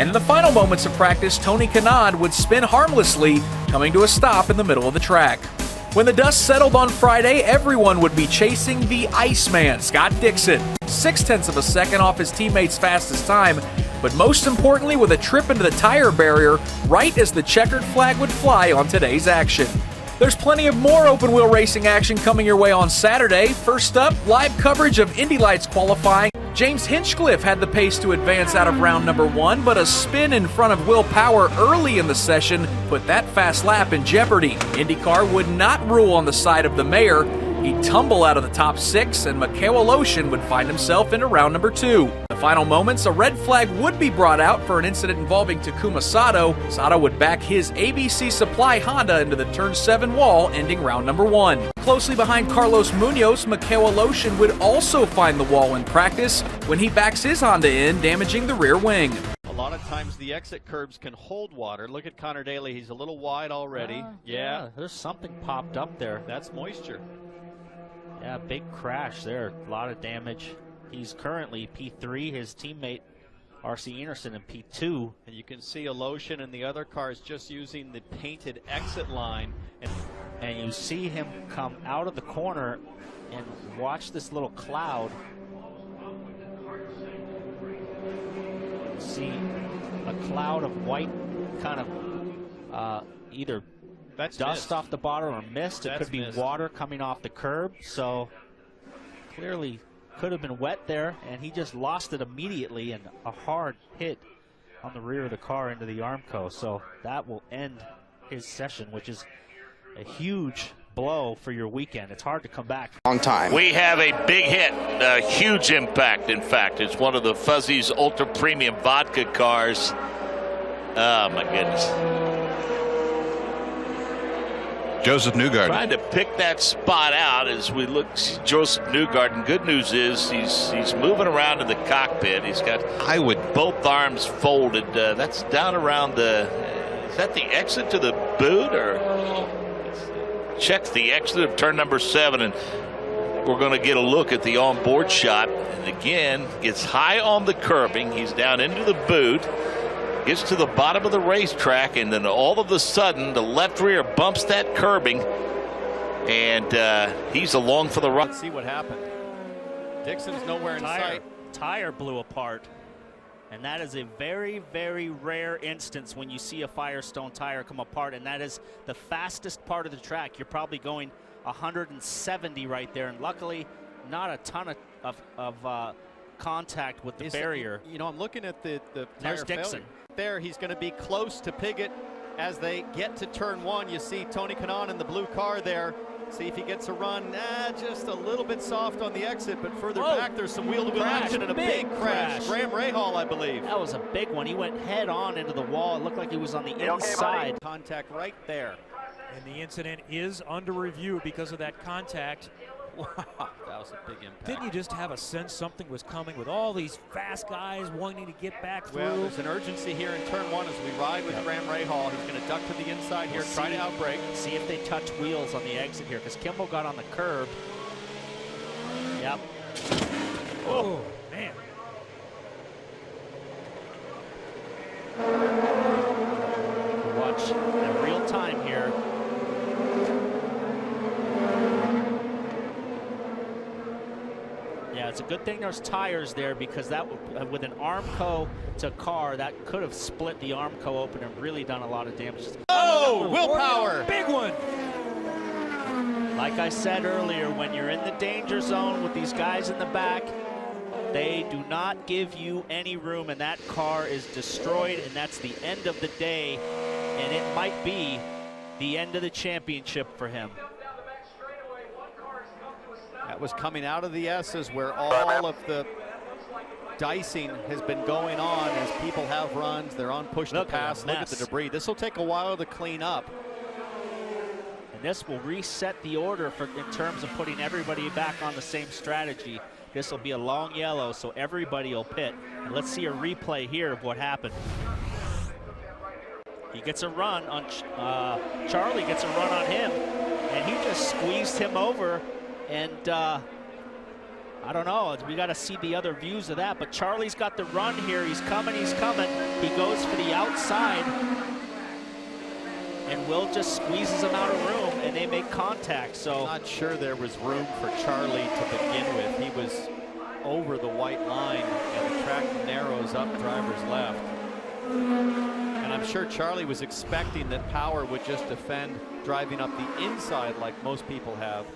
And in the final moments of practice, Tony Kanaan would spin harmlessly, coming to a stop in the middle of the track. When the dust settled on Friday, everyone would be chasing the Iceman, Scott Dixon, 0.6 of a second off his teammate's fastest time, but most importantly with a trip into the tire barrier right as the checkered flag would fly on today's action. There's plenty of more open-wheel racing action coming your way on Saturday. First up, live coverage of Indy Lights qualifying. James Hinchcliffe had the pace to advance out of round number 1, but a spin in front of Will Power early in the session put that fast lap in jeopardy. IndyCar would not rule on the side of the mayor. He'd tumble out of the top 6, and Mikhail Aleshin would find himself into round number 2. The final moments, a red flag would be brought out for an incident involving Takuma Sato. Sato would back his ABC Supply Honda into the turn 7 wall, ending round number 1. Closely behind Carlos Munoz, Mikhail Aleshin would also find the wall in practice when he backs his Honda in, damaging the rear wing. A lot of times the exit curbs can hold water. Look at Conor Daly, he's a little wide already. Yeah, there's something popped up there. That's moisture. Yeah, big crash there, a lot of damage. He's currently P3, his teammate R.C. Enerson in P2. And you can see Aleshin and the other cars just using the painted exit line. And you see him come out of the corner and watch this little cloud. See a cloud of white kind of either That's dust mist. off the bottom or mist. It That's could be mist. water coming off the curb. So clearly could have been wet there, and he just lost it immediately, and a hard hit on the rear of the car into the Armco. So that will end his session, which is a huge blow for your weekend. It's hard to come back. Long time. We have a big hit, a huge impact, in fact. It's one of the Fuzzy's ultra premium vodka cars. Oh my goodness. Josef Newgarden. Trying to pick that spot out as we look. Josef Newgarden. Good news is he's moving around in the cockpit. He's got both arms folded. That's down around the. Is that the exit to the boot, or checks the exit of turn number 7, and we're going to get a look at the onboard shot. And again, gets high on the curbing. He's down into the boot. Gets to the bottom of the racetrack, and then all of a sudden the left rear bumps that curbing, and he's along for the ride. Let's see what happened. Dixon's nowhere in sight. Tire blew apart, and that is a very, very rare instance when you see a Firestone tire come apart, and that is the fastest part of the track. You're probably going 170 right there, and luckily not a ton of contact with the barrier. You know, I'm looking at the There's tire Dixon. failure. There, he's going to be close to Piggott as they get to turn 1. You see Tony Kanaan in the blue car there. See if he gets a run. Just a little bit soft on the exit, but further back there's some wheel-to-wheel action and a big crash. Graham Rahal, I believe. That was a big one. He went head on into the wall. It looked like he was on the inside. Contact right there. And the incident is under review because of that contact. Wow, that was a big impact. Didn't you just have a sense something was coming with all these fast guys wanting to get back through? Well, there's an urgency here in turn 1 as we ride with Graham Rahal. He's going to duck to the inside here, try to outbrake. See if they touch wheels on the exit here, because Kimball got on the curb. Yep. Oh, man. Watch in real time here. Yeah, it's a good thing there's tires there, because that with an Armco to car, that could have split the Armco open and really done a lot of damage. Oh, willpower! Big one! Like I said earlier, when you're in the danger zone with these guys in the back, they do not give you any room, and that car is destroyed, and that's the end of the day, and it might be the end of the championship for him. That was coming out of the S's, where all of the dicing has been going on as people have runs. They're on push to pass. Look at the debris. This will take a while to clean up. And this will reset the order in terms of putting everybody back on the same strategy. This will be a long yellow, so everybody will pit. And let's see a replay here of what happened. He gets a run on, Charlie gets a run on him, and he just squeezed him over. And I don't know. We got to see the other views of that. But Charlie's got the run here. He's coming. He's coming. He goes for the outside. And Will just squeezes him out of room, and they make contact. So not sure there was room for Charlie to begin with. He was over the white line, and the track narrows up driver's left. And I'm sure Charlie was expecting that Power would just defend driving up the inside like most people have.